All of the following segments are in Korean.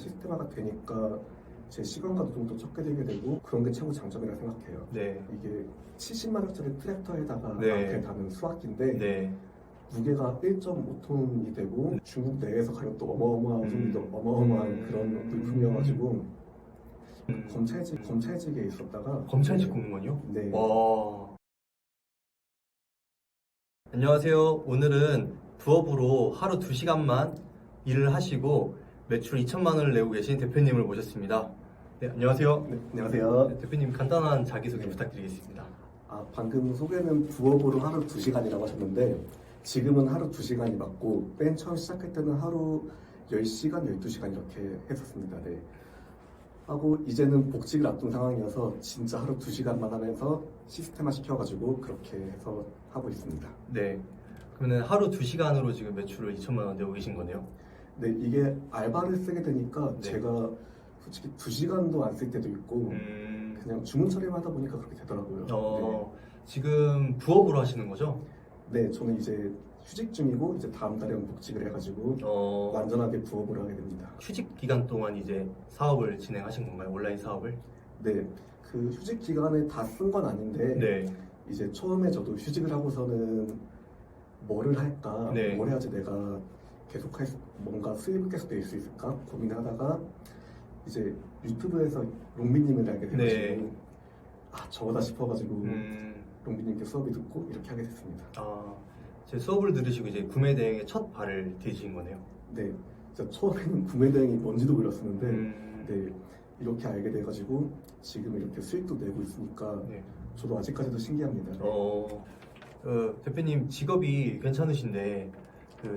시스템화가 되니까 제 시간과 노동도 적게 되게 되고 그런 게 최고 장점이라 생각해요. 네. 이게 70마력짜리 트랙터에다가 네. 앞에 다는 수압기인데 네. 무게가 1.5톤이 되고 중국 내에서 가격도 어마어마한 소비도 어마어마한 그런 물품이어가지고 검찰직에 있었다가 검찰직 공무원이요? 네. 와. 안녕하세요. 오늘은 부업으로 하루 2시간만 일을 하시고 매출 2천만 원을 내고 계신 대표님을 모셨습니다. 네, 안녕하세요. 네, 안녕하세요. 네, 대표님 간단한 자기소개 부탁드리겠습니다. 방금 소개는 부업으로 하루 2시간이라고 하셨는데 지금은 하루 2시간이 맞고 맨 처음 시작할 때는 하루 10시간, 12시간 이렇게 했었습니다. 네. 하고 이제는 복직을 앞둔 상황이어서 진짜 하루 2시간만 하면서 시스템화 시켜가지고 그렇게 해서 하고 있습니다. 네. 그러면 하루 2시간으로 지금 매출을 2천만 원 내고 계신 거네요? 네, 이게 알바를 쓰게 되니까 네. 제가 솔직히 2시간도 안 쓸 때도 있고 그냥 주문 처리만 하다 보니까 그렇게 되더라고요. 지금 부업으로 하시는 거죠? 네, 저는 이제 휴직 중이고 이제 다음 달에는 복직을 해가지고 완전하게 부업을 하게 됩니다. 휴직 기간 동안 이제 사업을 진행하신 건가요? 온라인 사업을? 네, 그 휴직 기간에 다 쓴 건 아닌데 네. 이제 처음에 저도 휴직을 하고서는 뭐를 할까, 네. 뭘 해야지 내가 계속할 뭔가 수입을 계속 낼 수 있을까 고민을 하다가 이제 유튜브에서 롱미님을 알게 돼가지고 네. 저거다 싶어가지고 롱미님께 수업이 듣고 이렇게 하게 됐습니다. 제 수업을 들으시고 이제 구매 대행에 첫 발을 디디신 거네요. 네, 진짜 처음에는 구매 대행이 뭔지도 몰랐었는데 네, 이렇게 알게 돼가지고 지금 이렇게 수익도 내고 있으니까 네. 저도 아직까지도 신기합니다. 대표님 직업이 괜찮으신데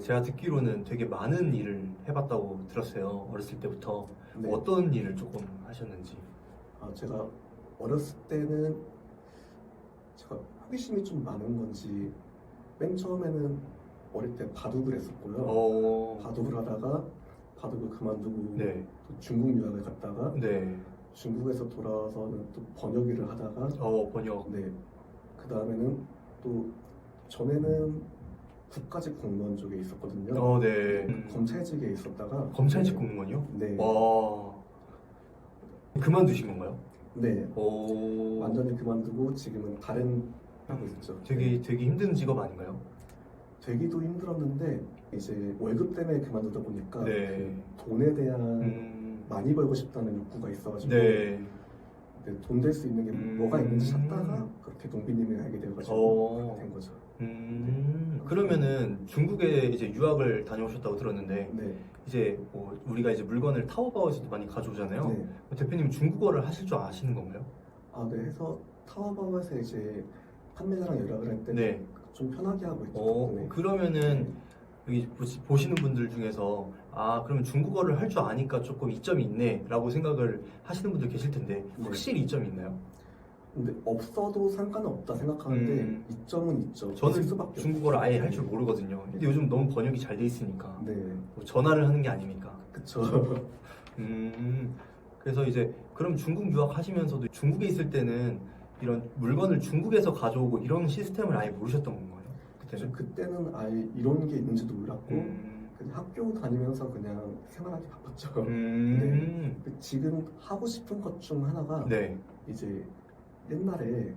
제가 듣기로는 되게 많은 일을 해봤다고 들었어요. 어렸을 때부터. 네. 어떤 일을 조금 하셨는지. 제가 어렸을 때는 제가 호기심이 좀 많은 건지 맨 처음에는 어릴 때 바둑을 했었고요. 바둑을 하다가 바둑을 그만두고 네. 또 중국 유학을 갔다가 네. 중국에서 돌아와서는 또 번역 일을 하다가 번역. 네, 그 다음에는 또 전에는 국가직 공무원 쪽에 있었거든요. 네. 검찰직에 있었다가 검찰직 공무원이요? 네, 와. 그만두신 건가요? 네, 완전히 그만두고 지금은 다른 하고 있죠. 되게 힘든 직업 아닌가요? 되기도 힘들었는데 이제 월급 때문에 그만두다 보니까 네. 그 돈에 대한 많이 벌고 싶다는 욕구가 있어가지고 네. 돈 될 수 있는 게 뭐가 있는지 찾다가 그렇게 동비님을 알게 되어가지고 그렇게 된 거죠. 그러면은 중국에 이제 유학을 다녀오셨다고 들었는데 네, 이제 뭐 우리가 이제 물건을 타오바오에서도 많이 가져오잖아요. 네. 대표님 중국어를 하실 줄 아시는 건가요? 네, 해서 타오바오에서 이제 판매자랑 연락을 할 때 좀 네. 편하게 하고 있죠. 네. 그러면은 여기 보시는 분들 중에서 그러면 중국어를 할 줄 아니까 조금 이점이 있네 라고 생각을 하시는 분들 계실 텐데 확실히 이점이 있나요? 근데 없어도 상관없다 생각하는데 이점은 있죠. 저는 있을 수밖에 중국어를 없죠. 아예 할 줄 모르거든요. 근데 요즘 너무 번역이 잘 돼 있으니까 네, 뭐 전화를 하는 게 아니니까. 그쵸. 그래서 이제 그럼 중국 유학 하시면서도 중국에 있을 때는 이런 물건을 중국에서 가져오고 이런 시스템을 아예 모르셨던 건가요? 그때는? 그때는 아예 이런 게 있는지도 몰랐고 그냥 학교 다니면서 그냥 생활하기 바빴죠. 네. 지금 하고 싶은 것 중 하나가 네. 이제 옛날에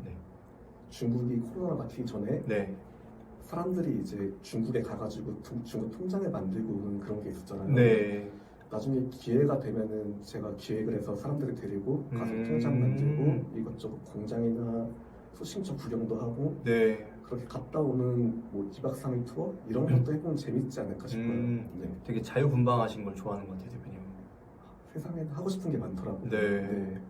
중국이 코로나가 막히기 전에 네. 사람들이 이제 중국에 가가지고 중국 통장을 만들고 오는 그런 게 있었잖아요. 네. 나중에 기회가 되면은 제가 기획을 해서 사람들을 데리고 가서 통장 만들고 이것저것 공장이나 소싱처 구경도 하고 네. 그렇게 갔다 오는 뭐 2박 3일 투어 이런 것도 해보면 재밌지 않을까 싶어요. 네. 되게 자유분방하신 걸 좋아하는 것 같아요, 대표님. 세상엔 하고 싶은 게 많더라고요. 네.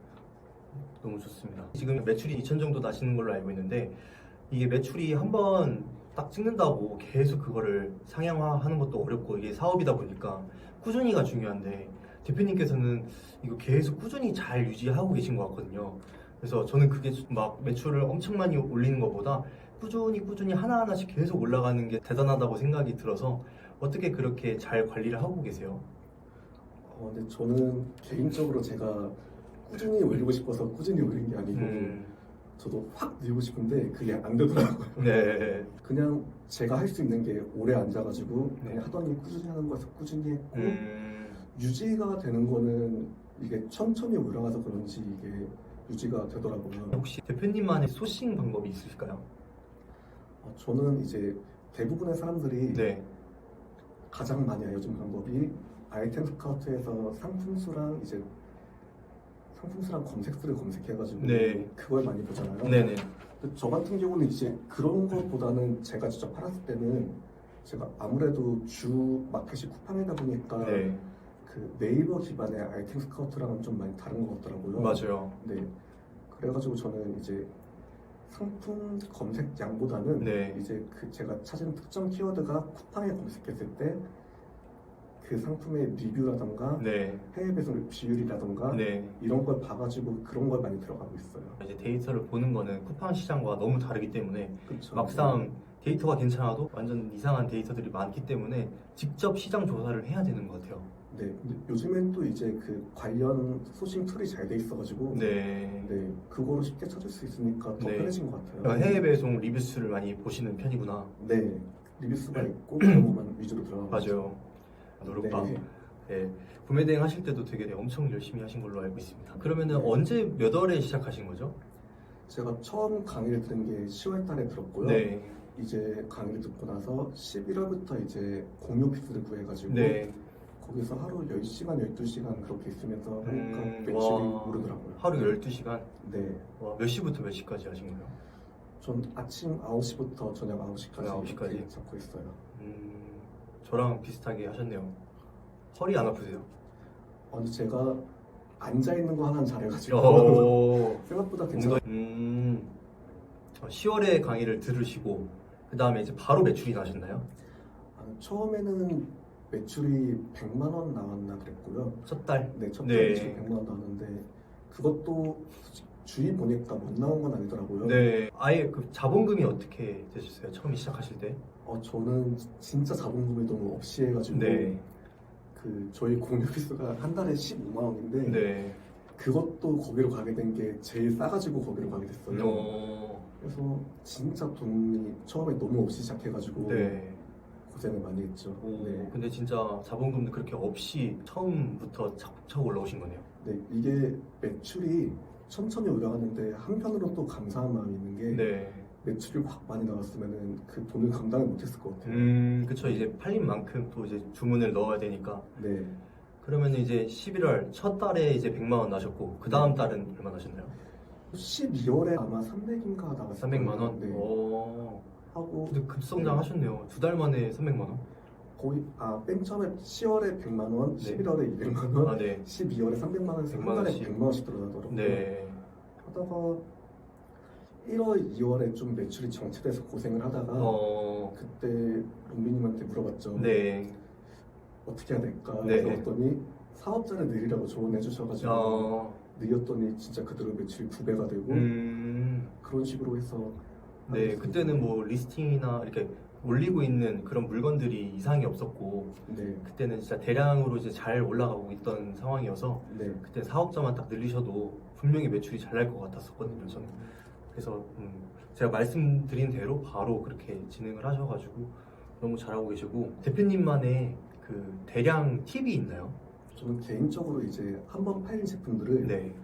너무 좋습니다. 지금 매출이 2천 정도 나시는 걸로 알고 있는데 이게 매출이 한번 딱 찍는다고 계속 그거를 상향화하는 것도 어렵고 이게 사업이다 보니까 꾸준히가 중요한데 대표님께서는 이거 계속 꾸준히 잘 유지하고 계신 것 같거든요. 그래서 저는 그게 막 매출을 엄청 많이 올리는 것보다 꾸준히 하나하나씩 계속 올라가는 게 대단하다고 생각이 들어서 어떻게 그렇게 잘 관리를 하고 계세요? 근데 저는 개인적으로 제가 꾸준히 올리고 싶어서 꾸준히 올린 게 아니고 저도 확 늘고 싶은데 그게 안 되더라고요. 네. 그냥 제가 할 수 있는 게 오래 앉아가지고 그냥 하더니 꾸준히 하는 거에서 꾸준히 했고 유지가 되는 거는 이게 천천히 올라가서 그런지 이게 유지가 되더라고요. 혹시 대표님만의 소싱 방법이 있으실까요? 저는 이제 대부분의 사람들이 네. 가장 많이 알려진 방법이 아이템 스카우트에서 상품수랑 검색수를 검색해가지고 네. 그걸 많이 보잖아요. 네네. 근데 저 같은 경우는 이제 그런 것보다는 제가 직접 팔았을 때는 제가 아무래도 주 마켓이 쿠팡이다 보니까 네. 그 네이버 기반의 아이템 스카우트랑은 좀 많이 다른 것 같더라고요. 맞아요. 네. 그래가지고 저는 이제 상품 검색량보다는 네. 이제 그 제가 찾은 특정 키워드가 쿠팡에 검색했을 때 그 상품의 리뷰라던가 네. 해외 배송 비율이라던가 네. 이런 걸 봐가지고 그런 걸 많이 들어가고 있어요. 이제 데이터를 보는 거는 쿠팡 시장과 너무 다르기 때문에 그렇죠. 막상 데이터가 괜찮아도 완전 이상한 데이터들이 많기 때문에 직접 시장 조사를 해야 되는 것 같아요. 네. 근데 요즘엔 또 이제 그 관련 소싱 툴이 잘 돼 있어가지고 네. 네, 그거로 쉽게 찾을 수 있으니까 더 네. 편해진 것 같아요. 그러니까 해외 배송 리뷰 수를 많이 보시는 편이구나. 네, 리뷰 수가 있고 그런 것만 위주로 들어가고 맞아요. 노력방. 네. 네. 구매 대행 하실 때도 되게 엄청 열심히 하신 걸로 알고 있습니다. 그러면은 네. 언제 몇 월에 시작하신 거죠? 제가 처음 강의를 들은 게 10월 달에 들었고요. 네. 이제 강의를 듣고 나서 11월부터 이제 공유 오피스를 구해가지고 네. 거기서 하루 10시간, 12시간 그렇게 있으면서 하니까 매출이 와. 오르더라고요. 하루 12시간? 네, 와, 몇 시부터 몇 시까지 하신 거예요? 전 아침 9시부터 저녁 9시까지 저녁 9시 까지? 이렇게 잡고 있어요. 저랑 비슷하게 하셨네요. 허리 안 아프세요? 근데 제가 앉아있는 거 하나는 잘해가지고 오. 생각보다 괜찮아요. 10월에 강의를 들으시고 그 다음에 이제 바로 매출이 나셨나요? 처음에는 매출이 100만 원 나왔나 그랬고요. 첫 달? 네, 첫 네. 달 매출이 100만 원 나왔는데 그것도 솔직히 주위 보니까 못 나온 건 아니더라고요. 네. 아예 그 자본금이 어떻게 되셨어요? 처음 시작하실 때? 저는 진짜 자본금이 너무 없이 해가지고 네. 그 저희 공유 피스가 한 달에 15만 원인데 네. 그것도 거기로 가게 된 게 제일 싸가지고 거기로 가게 됐어요. 어. 그래서 진짜 돈이 처음에 너무 없이 시작해가지고 네. 고생을 많이 했죠. 오, 네. 근데 진짜 자본금도 그렇게 없이 처음부터 차곡차곡 올라오신 거네요. 네, 이게 매출이 천천히 올라가는데 한편으로 또 감사한 마음이 있는 게 네. 매출이 확 많이 나왔으면은 그 돈을 감당을 못했을 것 같아요. 그쵸. 이제 팔린 만큼 또 이제 주문을 넣어야 되니까. 네, 그러면 이제 11월 첫 달에 이제 100만 원 나셨고 그 다음 달은 얼마 나셨나요? 12월에 아마 300인가 나왔어요. 300만 원? 네. 오. 하고 근데 급성장 하셨네요. 두 달 만에 300만 원? 거의 맨 처음에 10월에 100만 원, 네. 11월에 200만 원, 아, 네. 12월에 300만 원에서 100만 한 달에 원씩. 100만 원씩 들어가더라고요. 네. 하다가 1월, 2월에 좀 매출이 정체돼서 고생을 하다가 그때 롱비님한테 물어봤죠. 네. 어떻게 해야 될까? 네. 물어봤더니 사업자를 늘리라고 조언해 주셔가지고 늘렸더니 진짜 그대로 매출이 2배가 되고 그런 식으로 해서 네, 그때는 뭐 리스팅이나 이렇게 올리고 있는 그런 물건들이 이상이 없었고 네, 그때는 진짜 대량으로 이제 잘 올라가고 있던 상황이어서 네. 그때 사업자만 딱 늘리셔도 분명히 매출이 잘 날 것 같았었거든요, 저는. 그래서 제가 말씀드린 대로 바로 그렇게 진행을 하셔가지고 너무 잘하고 계시고 대표님만의 그 대량 팁이 있나요? 저는 개인적으로 이제 한번 팔린 제품들을 네.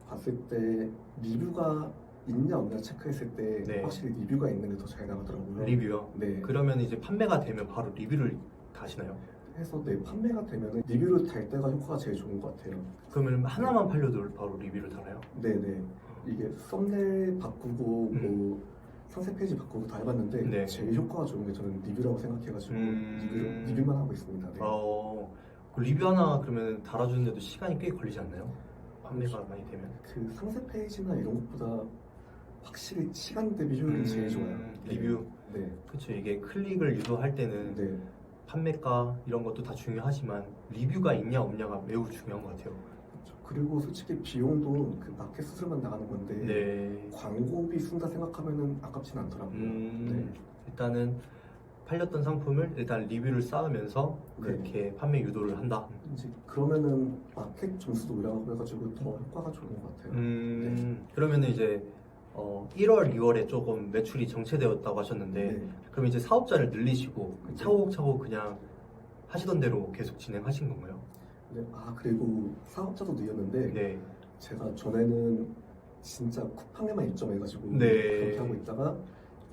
봤을 때 리뷰가 있냐 없냐 체크했을 때 네. 확실히 리뷰가 있는 게 더 잘 나가더라고요. 리뷰요? 네. 그러면 이제 판매가 되면 바로 리뷰를 다시나요? 해서 판매가 되면 리뷰를 달 때가 효과가 제일 좋은 것 같아요. 그러면 하나만 팔려도 바로 리뷰를 달아요? 네네. 이게 썸네일 바꾸고 뭐 상세 페이지 바꾸고 다 해봤는데 네. 제일 효과가 좋은 게 저는 리뷰라고 생각해가지고 리뷰만 하고 있습니다. 네. 그 리뷰 하나 그러면 달아주는데도 시간이 꽤 걸리지 않나요? 판매가 많이 되면? 그 상세 페이지나 이런 것보다 확실히 시간 대비 효율이 제일 좋아요. 리뷰. 네. 그쵸. 이게 클릭을 유도할 때는 네. 판매가 이런 것도 다 중요하지만 리뷰가 있냐 없냐가 매우 중요한 것 같아요. 그렇죠. 그리고 솔직히 비용도 그 마켓 수수료만 나가는 건데 네. 광고비 쓴다 생각하면은 아깝진 않더라고요. 네. 일단은 팔렸던 상품을 일단 리뷰를 쌓으면서 그렇게 판매 유도를 한다. 이제 그러면은 마켓 점수도 올라가고 해가지고 더 효과가 좋은 것 같아요. 그러면은 이제 1월, 2월에 조금 매출이 정체되었다고 하셨는데 네. 그럼 이제 사업자를 늘리시고 네. 차곡차곡 그냥 하시던 대로 계속 진행하신 건가요? 네, 그리고 사업자도 늘렸는데 네. 제가 전에는 진짜 쿠팡에만 입점해가지고 네. 그렇게 하고 있다가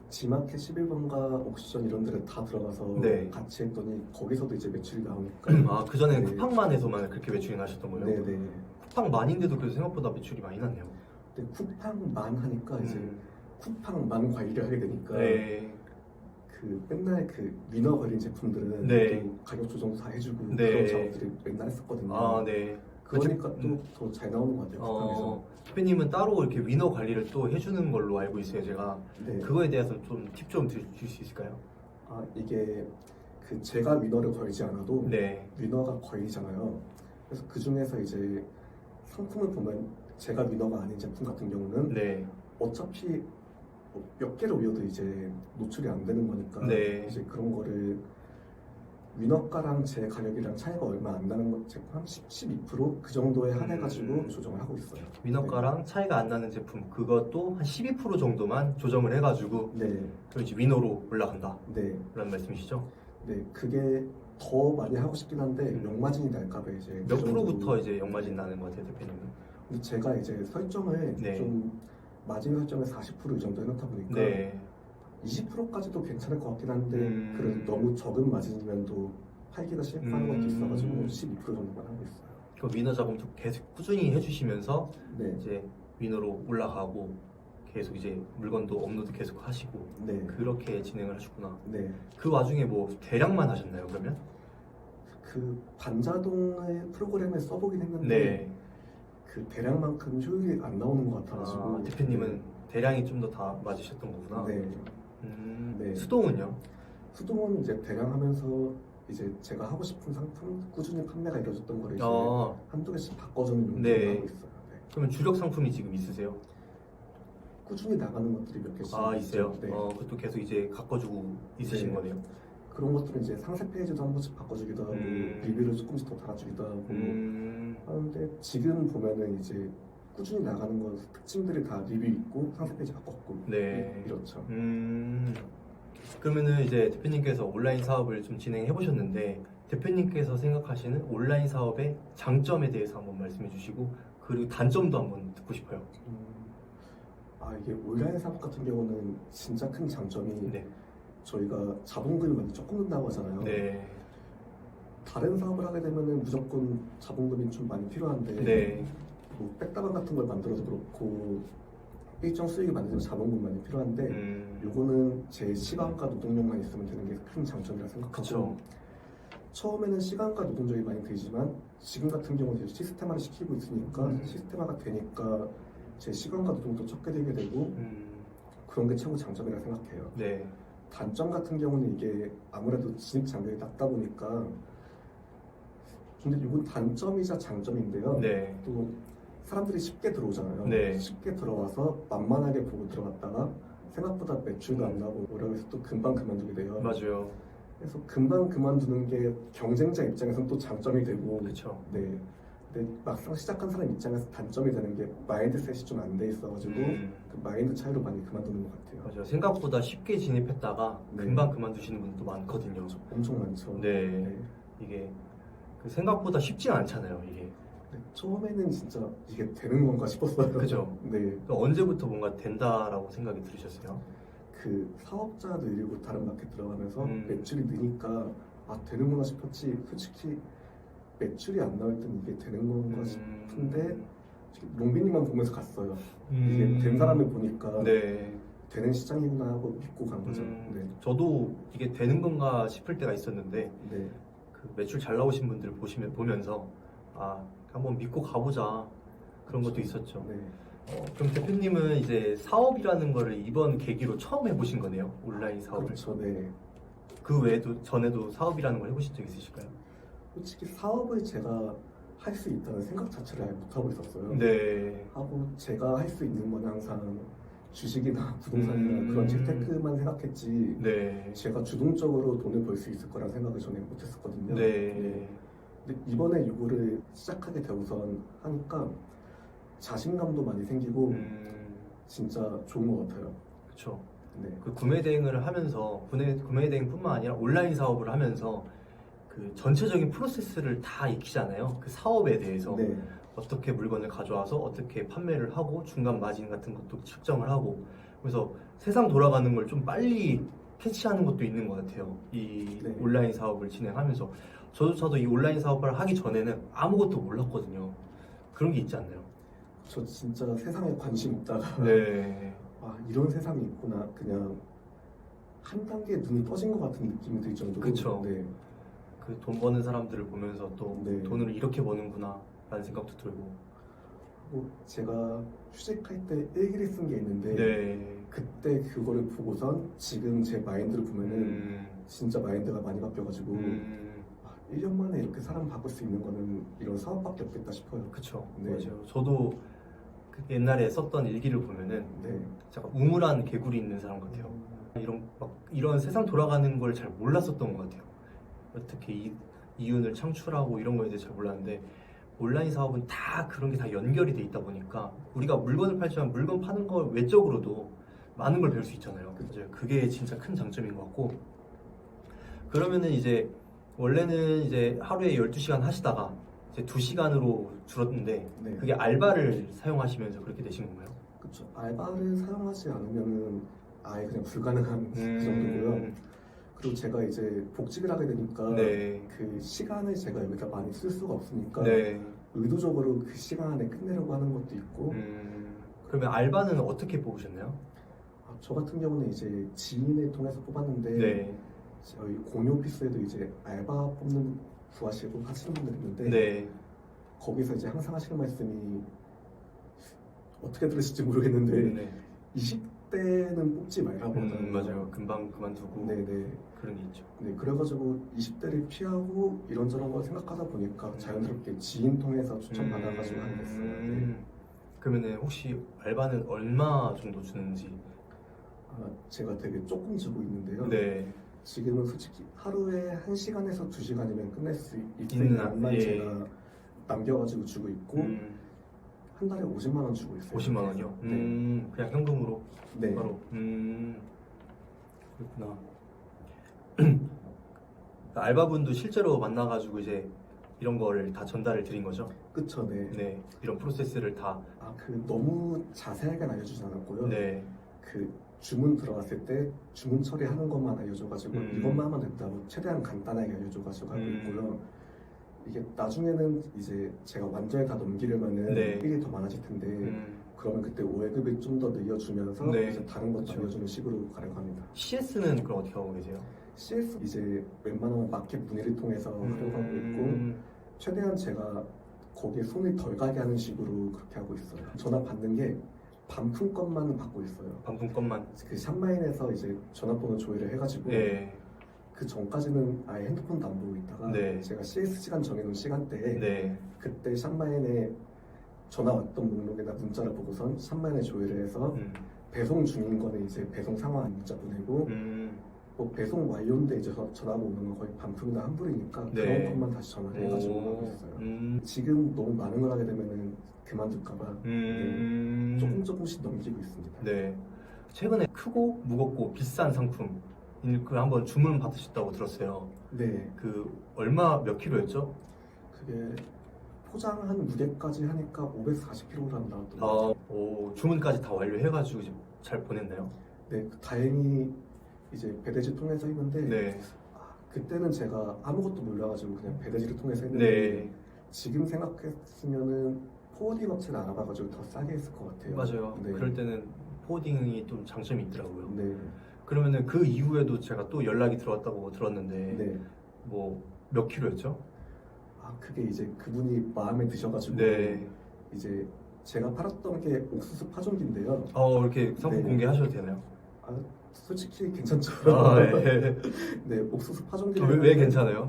지마켓 11번가 옥션 이런 데를 다 들어가서 네. 같이 했더니 거기서도 이제 매출이 나오니까 그전에 네. 쿠팡만 해서만 그렇게 매출이 나셨던 거예요? 네네. 쿠팡만인데도 그래도 생각보다 매출이 많이 났네요. 근데 쿠팡만 하니까 이제 음. 쿠팡만 관리를 하게 되니까 네. 그 맨날 그 위너 걸린 제품들은 네. 또 가격 조정도 다 해주고 네. 그런 작업들을 맨날 했었거든요. 네. 그러니까 또 더 잘 나오는 것 같아요. 쿠팡에서. 대표님은 따로 이렇게 위너 관리를 또 해주는 걸로 알고 있어요, 제가. 네. 그거에 대해서 좀 팁 좀 줄 수 있을까요? 이게 그 제가 위너를 걸지 않아도 네. 위너가 걸리잖아요. 그래서 그 중에서 이제 상품을 보면 제가 위너가 아닌 제품 같은 경우는 네. 어차피 몇 개를 올려도 이제 노출이 안 되는 거니까 네. 이제 그런 거를 위너가랑 제 가격이랑 차이가 얼마 안 나는 것 제품 한 12%그 정도에 한해가지고 조정을 하고 있어요. 위너가랑 차이가 안 나는 제품 그것도 한 12% 정도만 조정을 해가지고 네, 그럼 이제 위너로 올라간다 네, 라는 말씀이시죠? 네. 그게 더 많이 하고 싶긴 한데 역마진이 날까봐 이제 몇 그 정도로. 프로부터 이제 역마진 나는 것 같아요, 대표님은? 근데 제가 이제 설정을 네. 좀 마진 설정을 40%이 정도 해놓다 보니까 네. 20%까지도 괜찮을 것 같긴 한데 그래도 음. 너무 적은 마진이면 또 팔기가 싫다는 것도 있어가지고 12% 정도만 하고 있어요. 그 위너 작업도 계속 꾸준히 해주시면서 네, 이제 위너로 올라가고 계속 이제 물건도 업로드 계속 하시고 네, 그렇게 진행을 하셨구나. 네. 그 와중에 뭐 대량만 하셨나요, 그러면? 그 반자동의 프로그램을 써보긴 했는데 네. 그 대량만큼 효율이 안 나오는 것 같아가지고 대표님은 대량이 좀 더 다 맞으셨던 거구나. 네, 네. 수동은요? 수동은 이제 대량하면서 이제 제가 하고 싶은 상품 꾸준히 판매가 이루어졌던 거를 이제 한두 개씩 바꿔주는 용도로 네. 하고 있어요. 네. 그러면 주력 상품이 지금 있으세요? 꾸준히 나가는 것들이 몇 개씩 있어요? 네. 그것도 계속 이제 바꿔주고 있으신 네. 거네요. 그런 것들은 이제 상세 페이지도 한 번씩 바꿔주기도 하고 리뷰를 조금씩 더 달아주기도 하고 하는데 지금 보면은 이제 꾸준히 나가는 거 특징들이 다 리뷰 있고 상세 페이지 바꿨고 네. 이렇죠. 그러면은 이제 대표님께서 온라인 사업을 좀 진행해 보셨는데 대표님께서 생각하시는 온라인 사업의 장점에 대해서 한번 말씀해 주시고 그리고 단점도 한번 듣고 싶어요. 이게 온라인 사업 같은 경우는 진짜 큰 장점이 네. 저희가 자본금이 많이 조금 든다고 하잖아요. 네. 다른 사업을 하게 되면은 무조건 자본금이 좀 많이 필요한데 네. 뭐 백다방 같은 걸 만들어도 그렇고 일정 수익이 많으면 자본금 많이 필요한데 요거는 제 시간과 노동력만 있으면 되는 게 큰 장점이라 생각하고 그쵸. 처음에는 시간과 노동력이 많이 들지만 지금 같은 경우는 시스템화를 시키고 있으니까 시스템화가 되니까 제 시간과 노동도 적게 들게 되고 그런 게 최고 장점이라 생각해요. 네. 단점 같은 경우는 이게 아무래도 진입 장벽이 낮다 보니까 근데 이건 단점이자 장점인데요. 네. 또 사람들이 쉽게 들어오잖아요. 네. 쉽게 들어와서 만만하게 보고 들어갔다가 생각보다 매출도 안 나고 뭐라고 해서 또 금방 그만두게 돼요. 맞아요. 그래서 금방 그만두는 게 경쟁자 입장에서는 또 장점이 되고 그렇죠. 네. 근데 막상 시작한 사람 입장에서 단점이 되는 게 마인드셋이 좀 안 돼 있어가지고 그 마인드 차이로 많이 그만두는 것 같아요. 맞아요. 생각보다 쉽게 진입했다가 네. 금방 그만두시는 분도 많거든요. 엄청 많죠. 네. 이게 그 생각보다 쉽지 않잖아요. 이게. 네, 처음에는 진짜 이게 되는 건가 싶었어요. 그죠? 네. 언제부터 뭔가 된다라고 생각이 들으셨어요? 그 사업자 늘리고 다른 마켓 들어가면서 매출이 느니까 되는구나 싶었지 솔직히 매출이 안 나올 땐 이게 되는 건가 싶은데 롱빈님만 보면서 갔어요. 이게 된 사람을 보니까 네. 되는 시장이구나 하고 믿고 간 거죠. 네. 저도 이게 되는 건가 싶을 때가 있었는데 네. 그 매출 잘 나오신 분들 보면서 한번 믿고 가보자 그런 것도 있었죠. 네. 그럼 대표님은 이제 사업이라는 거를 이번 계기로 처음 해보신 거네요. 온라인 사업을. 그렇죠. 네. 그 외에도 전에도 사업이라는 걸 해보신 적 있으실까요? 솔직히 사업을 제가 할 수 있다는 생각 자체를 아예 못하고 있었어요. 네. 하고 제가 할 수 있는 건 항상 주식이나 부동산이나 그런 재테크만 생각했지 네. 제가 주동적으로 돈을 벌 수 있을 거라는 생각을 전혀 못했었거든요. 네. 근데 이번에 이거를 시작하게 되고선 하니까 자신감도 많이 생기고 진짜 좋은 것 같아요. 그렇죠. 네. 그 구매 대행을 하면서 구매 대행뿐만 아니라 온라인 사업을 하면서 그 전체적인 프로세스를 다 익히잖아요. 그 사업에 대해서 네, 어떻게 물건을 가져와서 어떻게 판매를 하고 중간 마진 같은 것도 측정을 하고 그래서 세상 돌아가는 걸 좀 빨리 캐치하는 것도 있는 것 같아요. 이 네. 온라인 사업을 진행하면서 저도 이 온라인 사업을 하기 전에는 아무것도 몰랐거든요. 그런 게 있지 않나요? 저 진짜 세상에 관심 없다가 네. 아 이런 세상이 있구나 그냥 한 단계 눈이 떠진 것 같은 느낌이 들 정도로 그쵸. 네, 그 돈 버는 사람들을 보면서 또 네. 돈을 이렇게 버는구나 라는 생각도 들고 제가 휴직할 때 일기를 쓴 게 있는데 네. 그때 그거를 보고선 지금 제 마인드를 보면은 음, 진짜 마인드가 많이 바뀌어가지고 음, 1년 만에 이렇게 사람 바꿀 수 있는 거는 이런 사업밖에 없겠다 싶어요. 그쵸. 네. 맞아요. 저도 그 옛날에 썼던 일기를 보면은 네. 약간 우물한 개구리 있는 사람 같아요. 이런 세상 돌아가는 걸 잘 몰랐었던 것 같아요. 어떻게 이윤을 창출하고 이런 거에 대해 잘 몰랐는데 온라인 사업은 다 그런 게 다 연결이 돼 있다 보니까 우리가 물건을 팔지만 물건 파는 거 외적으로도 많은 걸 배울 수 있잖아요. 맞아요. 그게 진짜 큰 장점인 것 같고 그러면은 이제 원래는 이제 하루에 12시간 하시다가 이제 2시간으로 줄었는데 네. 그게 알바를 사용하시면서 그렇게 되신 건가요? 그렇죠. 알바를 사용하지 않으면은 아예 그냥 불가능한 그 정도고요. 그리고 제가 이제 복직을 하게 되니까 네. 그 시간을 제가 여기다 많이 쓸 수가 없으니까 네. 의도적으로 그 시간 안에 끝내려고 하는 것도 있고 그러면 알바는 어떻게 뽑으셨나요? 저 같은 경우는 이제 지인을 통해서 뽑았는데 네. 저희 공유 오피스에도 이제 알바 뽑는 구하시고 하시는 분들 있는데 네. 거기서 이제 항상 하시는 말씀이 어떻게 들으실지 모르겠는데 네. 20대는 뽑지 말라고 하더라고요. 맞아요. 금방 그만두고 네네. 그런 게 있죠. 네, 그래가지고 20대를 피하고 이런저런 걸 생각하다 보니까 자연스럽게 지인 통해서 추천받아가지고 하게 됐어요. 네. 그러면은 혹시 알바는 얼마 정도 주는지? 제가 되게 조금 주고 있는데요. 네. 지금은 솔직히 하루에 1시간에서 2시간이면 끝낼 수 있는 있는 양만 예. 제가 남겨가지고 주고 있고 한 달에 50만 원 주고 있어요. 50만 원이요? 네. 그냥 현금으로 네. 바로. 그렇구나. 알바분도 실제로 만나가지고 이제 이런 거를 다 전달을 드린 거죠? 그쵸, 네. 네. 이런 프로세스를 다. 너무 자세하게 알려주지 않았고요. 네. 그 주문 들어갔을 때 주문 처리하는 것만 알려줘가지고 이것만 하면 된다고 최대한 간단하게 알려줘가지고 하고 있고요. 이게 나중에는 이제 제가 완전히 다 넘기려면은 네. 일이 더 많아질 텐데 그러면 그때 월급을 좀 더 늘려주면서 네. 이제 다른 것도 그쵸. 알려주는 식으로 가려고 합니다. CS는 그럼 어떻게 하고 계세요? CS 이제 웬만하면 마켓 문의를 통해서 하려고 하고 있고 최대한 제가 거기에 손을 덜 가게 하는 식으로 그렇게 하고 있어요. 전화 받는 게 반품권만 받고 있어요. 반품권만. 그 샵마인에서 이제 전화번호 조회를 해가지고 네. 그 전까지는 아예 핸드폰도 안 보고 있다가 네. 제가 CS 시간 정해놓은 시간대에 네. 그때 샵마인에 전화 왔던 목록이나 문자를 보고선 샵마인에 조회를 해서 배송 중인 거는 이제 배송 상황 문자 보내고 뭐 배송 완료인데 이제 전화가 오는 건 거의 반품이나 환불이니까 네. 그런 것만 다시 전화를 해가지고 하고 있어요. 지금 너무 많은 걸 하게 되면은 그만둘까봐 조금씩 넘기고 있습니다. 네. 최근에 크고 무겁고 비싼 상품 그 한번 주문 받으셨다고 들었어요. 네, 그 얼마 몇 킬로였죠? 그게 포장한 무게까지 하니까 540kg 나왔던 것 같아요. 주문까지 다 완료해가지고 이제 잘 보냈나요? 네, 다행히 이제 배대지 통해서 했는데 네. 그때는 제가 아무것도 몰라가지고 그냥 배대지를 통해서 했는데 네. 지금 생각했으면은 포워딩 업체를 알아봐가지고 더 싸게 했을 것 같아요. 맞아요. 네. 그럴 때는 포워딩이 좀 장점이 있더라고요. 네, 그러면은 그 이후에도 제가 또 연락이 들어왔다고 들었는데 네. 뭐 몇 킬로였죠? 그게 이제 그분이 마음에 드셔가지고 네. 이제 제가 팔았던 게 옥수수 파종기인데요. 이렇게 상품 네. 공개하셔도 되나요? 솔직히 괜찮죠. 네. 네, 옥수수 왜 파종기를 괜찮아요?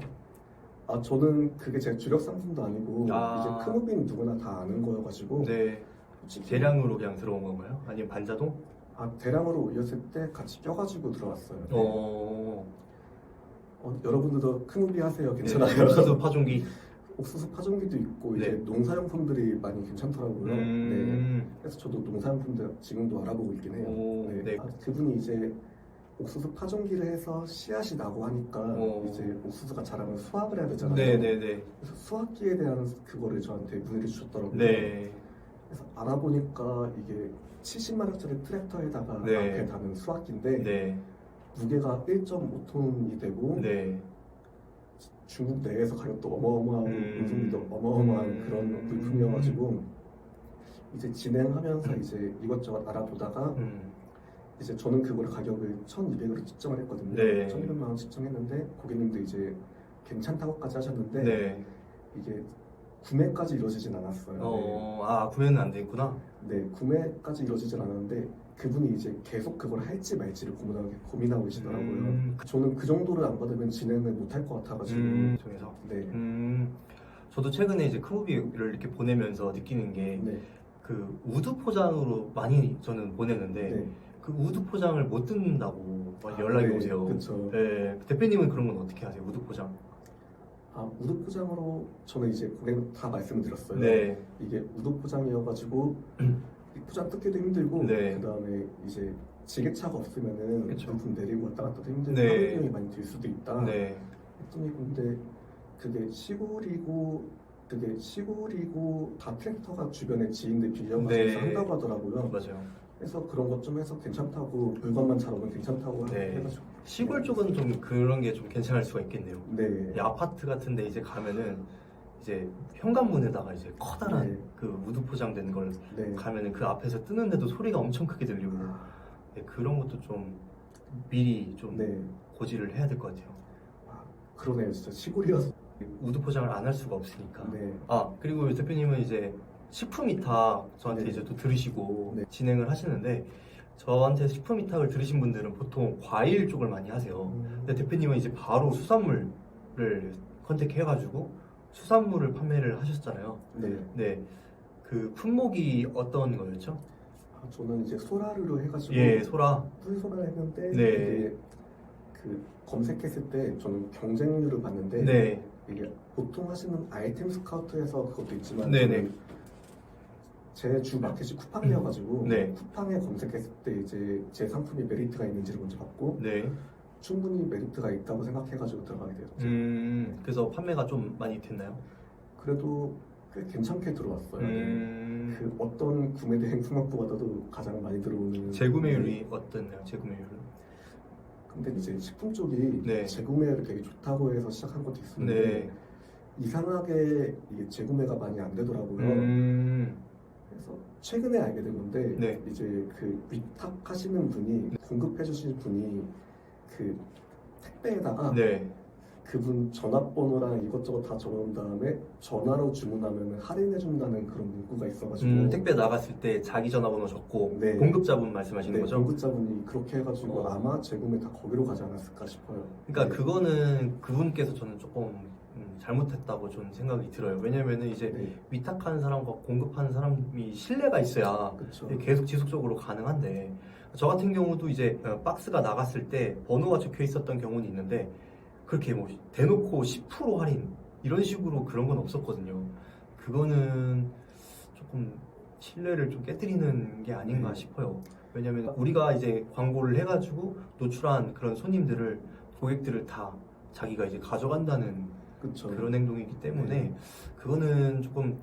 저는 그게 제 주력 상품도 아니고 아. 이제 크무빈 누구나 다 아는 거여가지고 네. 솔직히 대량으로 그냥 들어온 건가요? 아니면 반자동? 대량으로 올렸을 때 같이 껴가지고 들어왔어요. 네. 여러분들도 크무비 하세요. 괜찮아요. 옥수수 파종기. 옥수수 파종기도 있고 네. 이제 농사용품들이 많이 괜찮더라고요. 네. 그래서 저도 농사용품들 지금도 알아보고 있긴 해요. 오, 네. 그분이 이제 옥수수 파종기를 해서 씨앗이 나고 하니까 오. 이제 옥수수가 자라면 수확을 해야 되잖아요. 네네네. 그래서 수확기에 대한 그거를 저한테 문의를 주셨더라고요. 네. 그래서 알아보니까 이게 70마력짜리 트랙터에다가 네. 앞에 다는 수확기인데 네. 무게가 1.5톤이 되고 네. 중국 내에서 가격도 어마어마하고 운송비도 어마어마한 그런 물품이어가지고 이제 진행하면서 이제 이것저것 알아보다가 이제 저는 그거를 가격을 1,200으로 측정을 했거든요. 네. 1,200만 원 측정했는데 고객님도 이제 괜찮다고까지 하셨는데 네. 이게 구매까지 이루어지진 않았어요. 구매는 안 됐구나. 네, 구매까지 이루어지진 않았는데 그분이 이제 계속 그걸 할지 말지를 고민하고 계시더라고요. 저는 그 정도를 안 받으면 진행을 못 할 것 같아가지고. 중에서. 네. 저도 최근에 이제 크루비를 이렇게 보내면서 느끼는 게 네. 그 우드 포장으로 많이 저는 보내는데 네. 그 우드 포장을 못 뜯는다고 많이 연락이 네, 오세요. 그쵸. 네. 대표님은 그런 건 어떻게 하세요? 우드 포장? 우드 포장으로 저는 이제 고객님 다 말씀을 드렸어요. 네. 이게 우드 포장이어가지고 이 포장 뜯기도 힘들고 네. 그 다음에 이제 지게차가 없으면은 그쵸. 물품 내리고 왔다 갔다 도 힘들고 네. 하루 비용이 많이 들 수도 있다. 네. 했더니 근데 그게 시골이고 다 트랙터가 주변에 지인들 빌려가서 네. 한다고 하더라고요. 맞아요. 그래서 그런 것 좀 해서 괜찮다고 물건만 잘 오면 괜찮다고 네. 해가지고 시골 쪽은 좀 그런 게 좀 괜찮을 수가 있겠네요. 네. 이 아파트 같은데 이제 가면은 이제 현관문에다가 이제 커다란 네. 그 우드 포장된 걸 네. 가면은 그 앞에서 뜨는데도 소리가 엄청 크게 들리고 네, 그런 것도 좀 미리 좀 네. 고지를 해야 될 것 같아요. 그러네요. 진짜 시골이라서. 우드 포장을 안 할 수가 없으니까. 네. 그리고 대표님은 이제 식품 위탁 저한테 네. 이제 또 들으시고 네. 진행을 하시는데 저한테 식품 위탁을 들으신 분들은 보통 과일 쪽을 많이 하세요. 근데 대표님은 이제 바로 수산물을 컨택해가지고 수산물을 판매를 하셨잖아요. 네. 네. 그 품목이 어떤 거였죠? 저는 이제 소라류로 해가지고 예, 소라. 뿔소라를 했는데 네. 이게 그 검색했을 때 저는 경쟁률을 봤는데 네. 이게 보통 하시는 아이템 스카우트에서 그것도 있지만 네네. 제 주 마켓이 쿠팡이어가지고 네. 쿠팡에 검색했을 때 이제 제 상품이 메리트가 있는지를 먼저 봤고 네. 충분히 메리트가 있다고 생각해가지고 들어가게 되었죠. 그래서 판매가 좀 많이 됐나요? 그래도 꽤 괜찮게 들어왔어요. 네. 그 어떤 구매 대행 품목보다도 가장 많이 들어오는 재구매율이 어떻나요? 재구매율은? 근데 이제 식품 쪽이 네. 재구매율이 되게 좋다고 해서 시작한 것도 있었는데 네. 이상하게 이게 재구매가 많이 안 되더라고요. 그래서 최근에 알게 된 건데 네. 이제 그 위탁하시는 분이 공급해 주실 분이 그 택배에다가 네. 그분 전화번호랑 이것저것 다 적어놓은 다음에 전화로 주문하면 할인해 준다는 그런 문구가 있어가지고 택배 나갔을 때 자기 전화번호 적고 네. 공급자분 말씀하시는 네, 거죠? 공급자분이 그렇게 해가지고 어. 아마 재구매 다 거기로 가지 않았을까 싶어요. 그러니까 네. 그거는 그분께서 저는 조금 잘못했다고 저는 생각이 들어요. 왜냐면은 이제 네. 위탁하는 사람과 공급하는 사람이 신뢰가 있어야 그쵸. 계속 지속적으로 가능한데 저 같은 경우도 이제 박스가 나갔을 때 번호가 적혀 있었던 경우는 있는데 그렇게 뭐 대놓고 10% 할인 이런 식으로 그런 건 없었거든요. 그거는 조금 신뢰를 좀 깨뜨리는 게 아닌가 싶어요. 왜냐면 우리가 이제 광고를 해가지고 노출한 그런 손님들을 고객들을 다 자기가 이제 가져간다는 그쵸. 그런 행동이기 때문에 네. 그거는 조금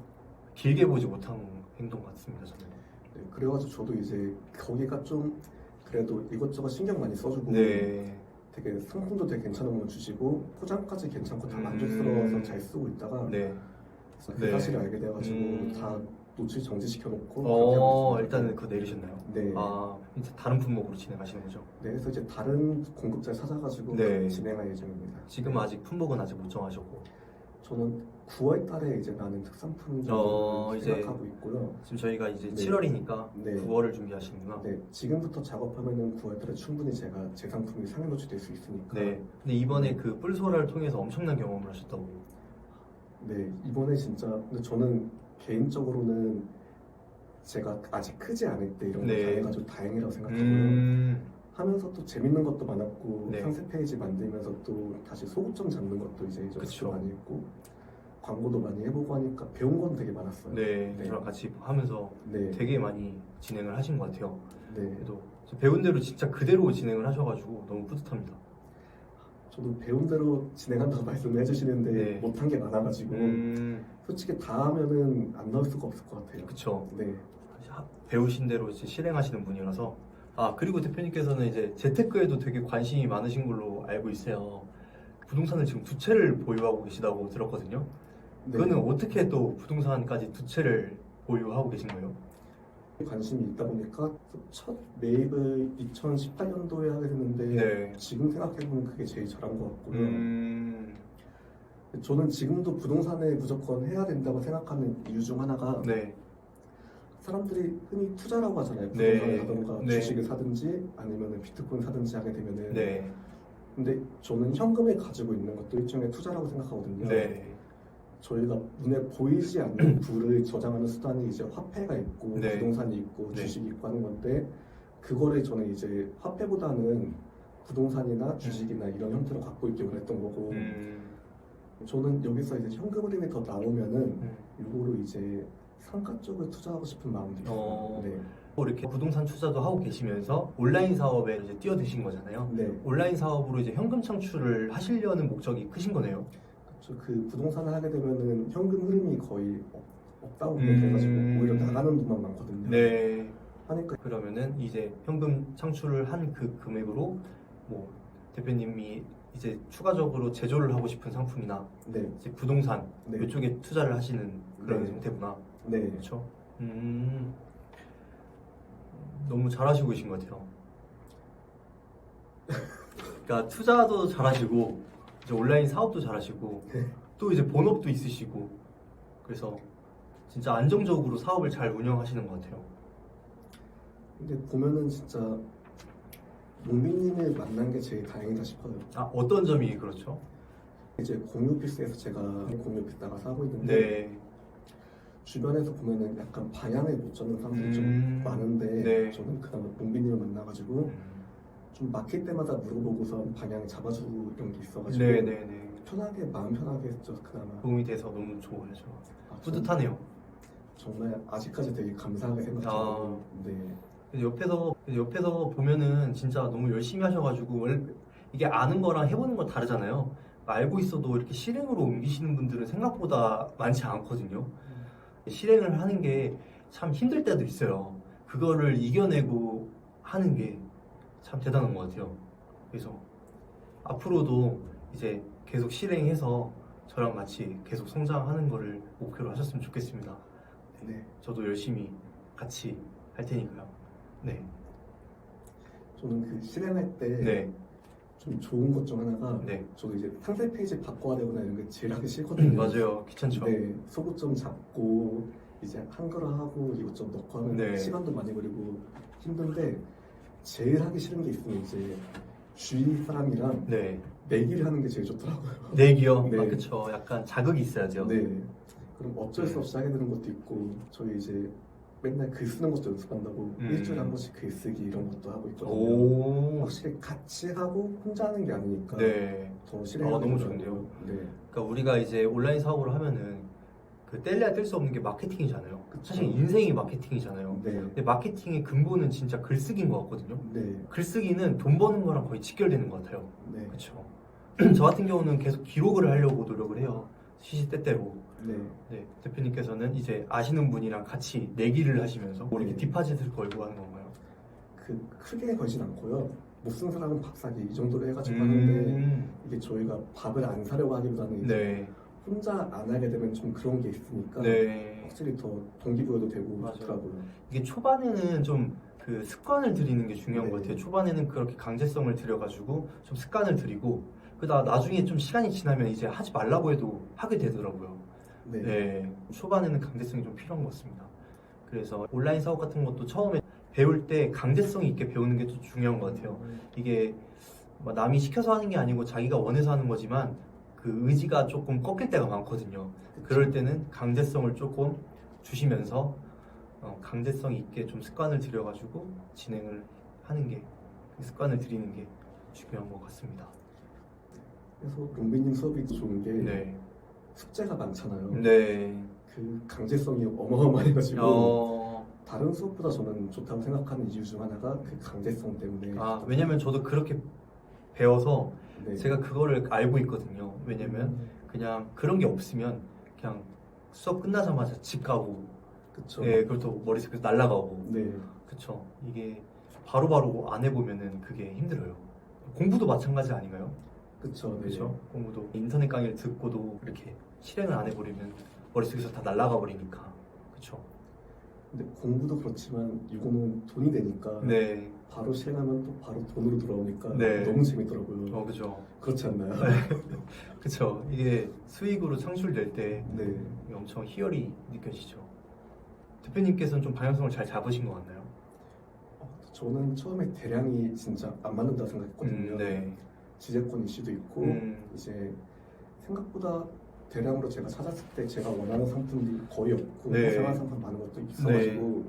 길게 보지 못한 행동 같습니다. 저는. 네, 그래가지고 저도 이제 거기가 좀 그래도 이것저것 신경 많이 써주고 네. 되게 상품도 되게 괜찮은 거 주시고 포장까지 괜찮고 다 만족스러워서 잘 쓰고 있다가 네. 그 네. 사실을 알게 돼가지고 다 노출 정지시켜놓고 그렇게 하고 있습니다. 일단은 그거 내리셨나요? 네. 이제 다른 품목으로 진행하시는 거죠? 네, 그래서 이제 다른 공급자 찾아가지고 네. 진행할 예정입니다. 지금 아직 품목은 아직 못 정하셨고 저는 9월 달에 이제 나는 특산품 정도 이제 생각하고 있고요. 지금 저희가 이제 네. 7월이니까 네. 9월을 준비하시는구나. 네, 지금부터 작업하면은 9월 달에 충분히 제가 제 상품이 상용 노출될 수 있으니까. 네. 근데 이번에 그 뿔소라를 통해서 엄청난 경험을 하셨다고. 네, 이번에 진짜 근데 저는 개인적으로는 제가 아직 크지 않을 때 이런 거 네. 당해가지고 다행이라고 생각하고요. 하면서 또 재밌는 것도 많았고 네. 상세 페이지 만들면서 또 다시 소구점 잡는 것도 이제 좀 그쵸. 많이 했고 광고도 많이 해보고 하니까 배운 건 되게 많았어요. 네, 네. 저랑 같이 하면서 네, 되게 많이 진행을 하신 것 같아요. 네. 그래도 배운 대로 진짜 그대로 진행을 하셔가지고 너무 뿌듯합니다. 저도 배운 대로 진행한다고 말씀을 해주시는데 네. 못한 게 많아가지고 솔직히 다 하면은 안 나올 수가 없을 것 같아요. 그쵸. 네, 배우신 대로 이제 실행하시는 분이라서. 아, 그리고 대표님께서는 이제 재테크에도 되게 관심이 많으신 걸로 알고 있어요. 부동산을 지금 2채를 보유하고 계시다고 들었거든요. 네. 그거는 어떻게 또 부동산까지 2채를 보유하고 계신 거예요? 관심이 있다 보니까 첫 매입을 2018년도에 하게 됐는데 네. 지금 생각해보면 그게 제일 잘한 것 같고요. 음, 저는 지금도 부동산에 무조건 해야 된다고 생각하는 이유 중 하나가 네. 사람들이 흔히 투자라고 하잖아요. 네. 부동산을 사던가 네. 주식을 사든지 아니면 비트코인 사든지 하게 되면은 네. 근데 저는 현금을 가지고 있는 것도 일종의 투자라고 생각하거든요. 네. 저희가 눈에 보이지 않는 부를 저장하는 수단이 이제 화폐가 있고 네. 부동산이 있고 네. 주식이 있고 하는 건데 그거를 저는 이제 화폐보다는 부동산이나 주식이나 이런 형태로 갖고 있기 원했던 거고 저는 여기서 이제 현금 흐름이 더 나오면은 이거로 이제 상가 쪽을 투자하고 싶은 마음도 있어요. 네. 이렇게 부동산 투자도 하고 계시면서 온라인 사업에 이제 뛰어드신 거잖아요. 네. 온라인 사업으로 이제 현금 창출을 하시려는 목적이 크신 거네요. 그 부동산을 하게 되면은 현금 흐름이 거의 없다고 돼가지고 오히려 나가는 돈만 많거든요. 네. 하니까 그러면은 이제 현금 창출을 한 그 금액으로 뭐 대표님이 이제 추가적으로 제조를 하고 싶은 상품이나 네. 이제 부동산 네. 이쪽에 투자를 하시는 그런 네. 형태구나. 네. 그렇죠. 너무 잘하시고 계신 것 같아요. 그러니까 투자도 잘하시고 이제 온라인 사업도 잘하시고 네. 또 이제 본업도 있으시고 그래서 진짜 안정적으로 사업을 잘 운영하시는 것 같아요. 근데 보면은 진짜 농민님을 만난 게 제일 다행이다 싶어요. 아, 어떤 점이 그렇죠? 이제 공유 오피스에서 제가 공유 오피스 나가서 하고 있는데 네. 주변에서 보면은 약간 방향을 못 잡는 사람들이 좀 많은데 네. 저는 그나마 농민님을 만나가지고 좀 막힐 때마다 물어보고서 방향을 잡아주고 이런 게 있어가지고 네네네. 편하게 마음 편하게 했죠. 그나마 도움이 돼서 너무 좋아요. 아, 뿌듯하네요. 정말 아직까지 되게 감사하게 생각하고 네. 옆에서 보면은 진짜 너무 열심히 하셔가지고 이게 아는 거랑 해보는 건 다르잖아요. 알고 있어도 이렇게 실행으로 옮기시는 분들은 생각보다 많지 않거든요. 실행을 하는 게 참 힘들 때도 있어요. 그거를 이겨내고 하는 게 참 대단한 것 같아요. 그래서 앞으로도 이제 계속 실행해서 저랑 같이 계속 성장하는 거를 목표로 하셨으면 좋겠습니다. 네. 저도 열심히 같이 할 테니까요. 네. 저는 그 실행할 때 네. 좀 좋은 것 중 하나가 네. 저도 이제 상세 페이지 바꿔야 되거나 이런 게 제일 하기 싫거든요. 맞아요. 귀찮죠. 네, 소고점 잡고 이제 한글화하고 이것좀 넣고 하면 네. 시간도 많이 걸리고 힘든데 제일 하기 싫은 게 있으면 이제 주위 사람이랑 네. 내기를 하는 게 제일 좋더라고요. 내기요? 네. 아, 그쵸. 약간 자극이 있어야죠. 네. 그럼 어쩔 수 없이 하게 되는 것도 있고 저희 이제 맨날 글 쓰는 것도 연습한다고 일주일에 한 번씩 글 쓰기 이런 것도 하고 있거든요. 오. 확실히 같이 하고 혼자 하는 게 아니니까 네. 더 실행하는 너무 거더라고요. 좋은데요. 네. 그러니까 우리가 이제 온라인 사업을 하면은 그 뗄래야 뗄 수 없는 게 마케팅이잖아요. 그쵸. 사실 인생이 마케팅이잖아요. 네. 근데 마케팅의 근본은 진짜 글쓰기인 것 같거든요. 네. 글쓰기는 돈 버는 거랑 거의 직결되는 것 같아요. 네. 그렇죠. 저 같은 경우는 계속 기록을 하려고 노력을 해요. 시시때때로. 네. 네, 대표님께서는 이제 아시는 분이랑 같이 내기를 하시면서 뭐 이렇게 네. 디파짓을 걸고 하는 건가요? 그 크게 걸진 않고요. 못 쓴 사람은 밥 사기 이 정도로 해가지고 하는데 이게 저희가 밥을 안 사려고 하기보다는 이제 네. 혼자 안 하게 되면 좀 그런 게 있으니까 네. 확실히 더 동기부여도 되고 맞아요. 좋더라고요. 이게 초반에는 좀 그 습관을 들이는 게 중요한 네. 것 같아요. 초반에는 그렇게 강제성을 들여가지고 좀 습관을 들이고 나중에 좀 시간이 지나면 이제 하지 말라고 해도 하게 되더라고요. 네. 네. 초반에는 강제성이 좀 필요한 것 같습니다. 그래서 온라인 사업 같은 것도 처음에 배울 때 강제성 있게 배우는 게 또 중요한 것 같아요. 이게 뭐 남이 시켜서 하는 게 아니고 자기가 원해서 하는 거지만 그 의지가 조금 꺾일 때가 많거든요. 그럴 때는 강제성을 조금 주시면서 강제성 있게 좀 습관을 들여가지고 진행을 하는 게 습관을 들이는 게 중요한 것 같습니다. 그래서 롱비님 수업이 좋은 게 네. 숙제가 많잖아요. 네. 그 강제성이 어마어마해가지고 어, 다른 수업보다 저는 좋다고 생각하는 이유 중 하나가 그 강제성 때문에. 왜냐면 저도 그렇게 배워서 네. 제가 그거를 알고 있거든요. 왜냐면 그냥 그런 게 없으면 그냥 수업 끝나자마자 집 가고, 그쵸. 네, 그것도 머릿속에서 날아가고, 네. 그쵸. 이게 바로바로 안 해보면은 그게 힘들어요. 공부도 마찬가지 아닌가요? 그쵸. 네. 그렇죠. 공부도 인터넷 강의를 듣고도 이렇게 실행을 안 해버리면 머릿속에서 다 날아가 버리니까. 그렇죠. 근데 공부도 그렇지만 이거는 돈이 되니까 네. 바로 실행하면 또 바로 돈으로 돌아오니까 네. 너무 재밌더라고요. 그죠. 그렇지 않나요? 그쵸. 이게 수익으로 창출될 때 네. 엄청 희열이 느껴지죠. 대표님께서는 좀 방향성을 잘 잡으신 것 같나요? 저는 처음에 대량이 진짜 안 맞는다 생각했거든요. 네. 지재권 이슈도 있고 이제 생각보다 대량으로 제가 찾았을 때 제가 원하는 상품들이 거의 없고 네. 이상한 상품 많은 것도 있어가지고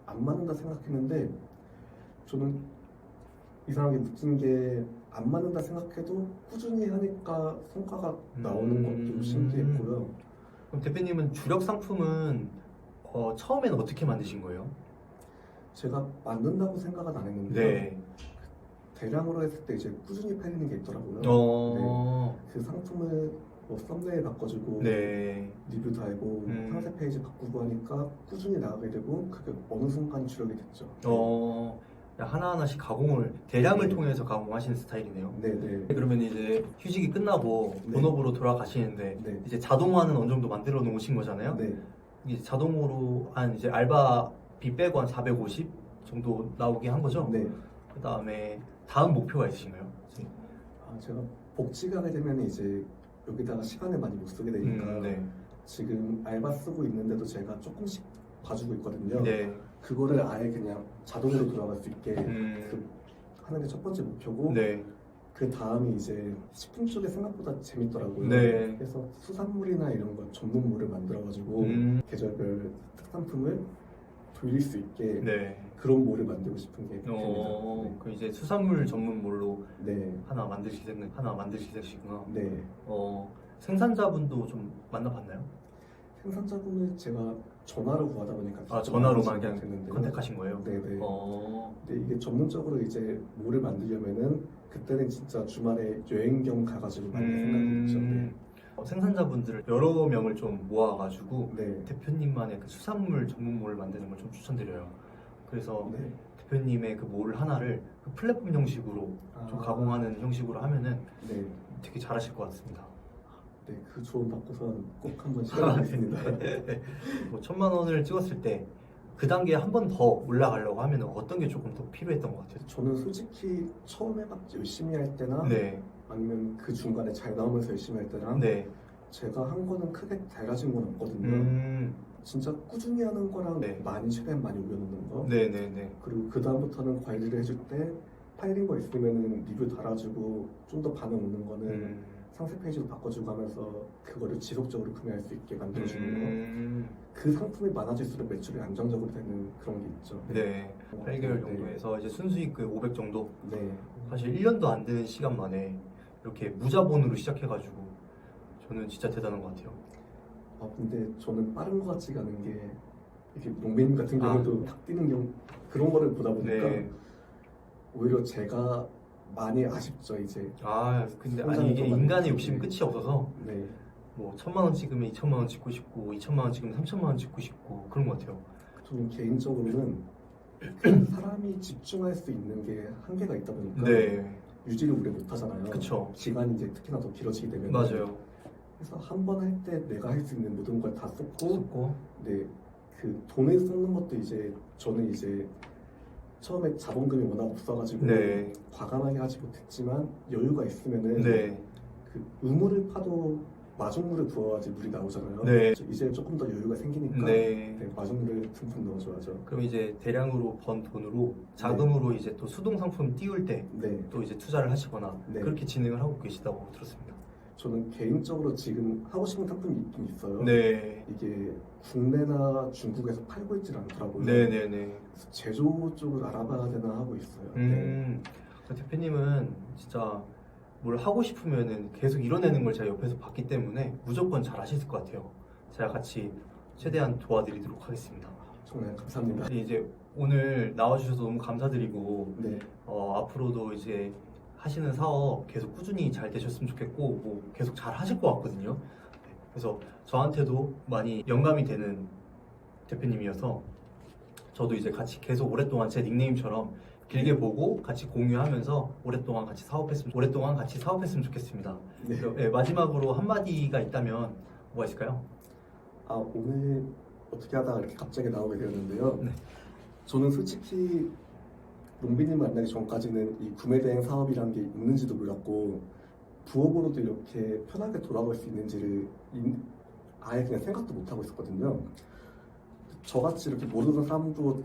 안 맞는다 생각했는데 저는 이상하게 느낀 게 안 맞는다 생각해도 꾸준히 하니까 성과가 나오는 것도 신기했고요. 그럼 대표님은 주력 상품은 처음에는 어떻게 만드신 거예요? 제가 만든다고 생각은 안 했는데 네. 대량으로 했을 때 이제 꾸준히 팔리는 게 있더라고요. 그 상품을 뭐 썸네일 바꿔주고 네. 리뷰 달고 상세 페이지 바꾸고 하니까 꾸준히 나가게 되고 그게 어느 순간 주력이 됐죠. 하나하나씩 가공을 대량을 네. 통해서 가공하시는 스타일이네요. 네네. 그러면 이제 휴직이 끝나고 네. 본업으로 돌아가시는데 네. 이제 자동화는 어느 정도 만들어 놓으신 거잖아요. 네. 이제 자동으로 한 이제 알바비 빼고 한 450 정도 나오게 한 거죠. 네. 그 다음에 다음 목표가 있으신가요? 제가 복직을 하게 되면 이제 여기다가 시간을 많이 못 쓰게 되니까 네. 지금 알바 쓰고 있는데도 제가 조금씩 봐주고 있거든요. 네. 그거를 아예 그냥 자동으로 돌아갈 수 있게 음. 하는 게 첫 번째 목표고 네. 그 다음이 이제 식품 쪽에 생각보다 재밌더라고요. 네. 그래서 수산물이나 이런 거 전문물을 만들어가지고 계절별 특산품을 돌릴 수 있게 네. 그런 몰을 만들고 싶은 게 목표입니다. 그럼 이제 수산물 전문물로 네. 하나 만드시겠구나. 네. 생산자분도 좀 만나봤나요? 생산자분을 제가 전화로 구하다 보니까 전화로만 그냥 됐는데요. 컨택하신 거예요? 네네. 어. 근데 이게 전문적으로 이제 몰을 만들려면은 그때는 진짜 주말에 여행 겸 가가지고 만들 생각이 있죠. 네. 생산자분들을 여러 명을 좀 모아가지고 네. 대표님만의 그 수산물 전문몰을 만드는 걸 좀 추천드려요. 그래서 네. 대표님의 그 몰 하나를 그 플랫폼 형식으로 좀 가공하는 형식으로 하면은 네. 되게 잘하실 것 같습니다. 네, 그 조언 받고선 꼭 한번 시도해보겠습니다. 뭐 1,000만 원을 찍었을 때 그 단계에 한 번 더 올라가려고 하면 어떤 게 조금 더 필요했던 것 같아요? 저는 솔직히 처음에 막 열심히 할 때나 네, 아니면 그 중간에 잘 나오면서 열심히 할 때랑 네, 제가 한 거는 크게 달라진 건 없거든요. 진짜 꾸준히 하는 거랑 네. 최대한 많이 올려놓는 거. 네, 네, 네. 그리고 그 다음부터는 관리를 해줄 때 팔린 거 있으면은 리뷰 달아주고 좀 더 반응 오는 거는 상세 페이지도 바꿔주고 하면서 그거를 지속적으로 구매할 수 있게 만들어주는 거. 그 상품이 많아질수록 매출이 안정적으로 되는 그런 게 있죠. 네, 8개월 네. 정도에서 이제 순수익 그 500 정도. 네. 사실 1년도 안 되는 시간 만에 이렇게 무자본으로 시작해가지고 저는 진짜 대단한 것 같아요. 근데 저는 빠른 것 같지가 않은 게 이렇게 농민님 같은 경우도 탁 뛰는 경우 그런 거를 보다 보니까 네. 오히려 제가 많이 아쉽죠 이제. 근데 성장을 이게 더 많이 인간의 했지. 욕심이 끝이 없어서 네. 뭐 1,000만 원 찍으면 2,000만 원 찍고 싶고 2,000만 원 찍으면 3,000만 원 찍고 싶고 그런 것 같아요. 저는 개인적으로는 그 사람이 집중할 수 있는 게 한계가 있다 보니까 네, 유지를 오래 못 하잖아요. 그쵸. 시간이 이제 특히나 더 길어지게 되면. 맞아요. 그래서 한 번 할 때 내가 할 수 있는 모든 걸 다 쏟고, 고 네, 그 돈을 쏟는 것도 이제 저는 이제 처음에 자본금이 워낙 없어가지고 네, 과감하게 하지 못했지만 여유가 있으면은 네, 그 우물을 파도 마중물을 부어야지 물이 나오잖아요. 네. 이제 조금 더 여유가 생기니까 네. 네, 마중물을 듬뿍 넣어줘야죠. 그럼 이제 대량으로 번 돈으로 자금으로 이제 또 수동 상품 띄울 때 또 네, 이제 투자를 하시거나 네. 그렇게 진행을 하고 계시다고 들었습니다. 저는 개인적으로 지금 하고 싶은 상품이 있긴 있어요. 네, 이게 국내나 중국에서 팔고 있질 않더라고요. 네, 네, 네. 그래서 제조 쪽을 알아봐야 되나 하고 있어요. 네. 대표님은 진짜 뭘 하고 싶으면은 계속 이뤄내는 걸 제가 옆에서 봤기 때문에 무조건 잘 하실 것 같아요. 제가 같이 최대한 도와드리도록 하겠습니다. 정말 감사합니다. 이제 오늘 나와주셔서 너무 감사드리고 네, 앞으로도 이제 하시는 사업 계속 꾸준히 잘 되셨으면 좋겠고 뭐 계속 잘 하실 것 같거든요. 네, 그래서 저한테도 많이 영감이 되는 대표님이어서 저도 이제 같이 계속 오랫동안 제 닉네임처럼 길게 보고 같이 공유하면서 오랫동안 같이 사업했으면 좋겠습니다. 네. 네, 마지막으로 한마디가 있다면 뭐가 있을까요? 오늘 어떻게 하다가 이렇게 갑자기 나오게 되었는데요. 네. 저는 솔직히 롱비님 만나기 전까지는 이 구매 대행 사업이라는 게 있는지도 몰랐고 부업으로도 이렇게 편하게 돌아갈 수 있는지를 아예 그냥 생각도 못 하고 있었거든요. 저같이 이렇게 모르는 사람도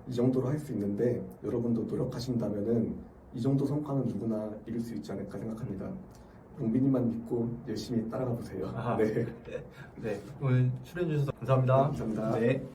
이 정도로 할 수 있는데 여러분도 노력하신다면은 이 정도 성과는 누구나 이룰 수 있지 않을까 생각합니다. 롱비님만 믿고 열심히 따라가 보세요. 아하. 네, 네, 오늘 출연해 주셔서 감사합니다. 감사합니다. 네.